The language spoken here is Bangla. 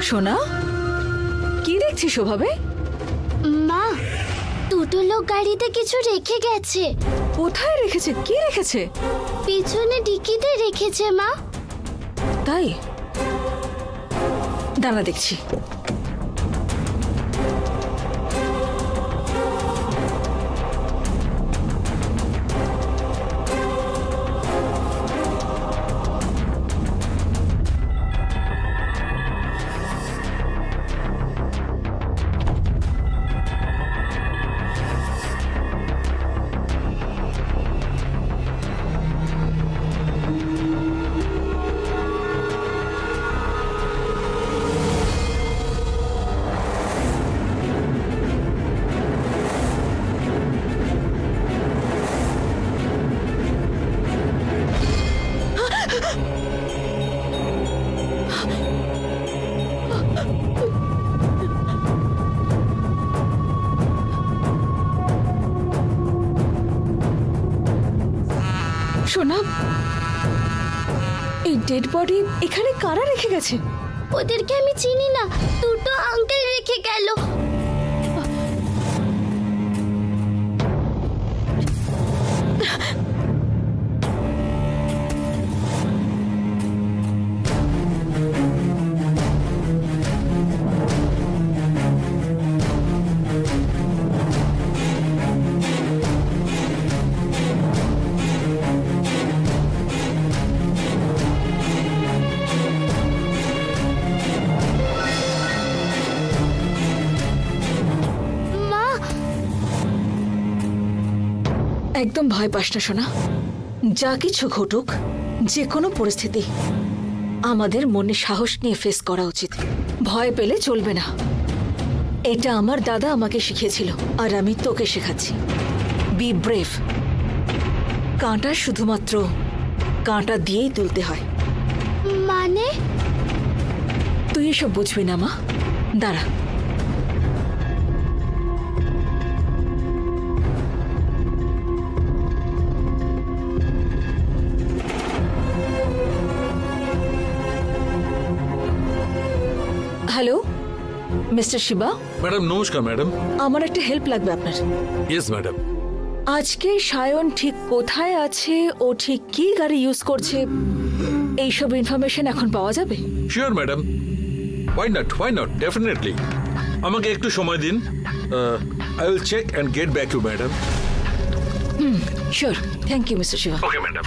সোনা, কি দেখছিস ওভাবে? মা, দুটো লোক গাড়িতে কিছু রেখে গেছে। কোথায় রেখেছে? কি রেখেছে? পিছনে ডিকিতে রেখেছে মা। তাই? দাঁড়া দেখছি। সোনা, এই ডেড বডি এখানে কারা রেখে গেছে? ওদেরকে আমি চিনি না, দুটো আঙ্কেল রেখে গেল। একদম ভয় পাস না সোনা। যা কিছু ঘটুক, যে কোনো পরিস্থিতি আমাদের মনে সাহস নিয়ে ফেস করা উচিত। ভয় পেলে চলবে না। এটা আমার দাদা আমাকে শিখিয়েছিল, আর আমি তোকে শেখাচ্ছি। B brave. কাঁটা শুধুমাত্র কাঁটা দিয়েই তুলতে হয়। মানে? তুই এসব বুঝবি না মা, দাঁড়া। Hello mister Shiva. ম্যাডাম নমস্কার। ম্যাডাম, আমার একটা হেল্প লাগবে আপনার। Yes madam. আজকে সায়ন ঠিক কোথায় আছে, ও ঠিক কি গাড়ি ইউজ করছে, এইসব ইনফরমেশন এখন পাওয়া যাবে? Sure madam, why not definitely. আমাকে একটু সময় দিন, I will check and get back to madam. Sure. Thank you mister Shiva. Okay madam.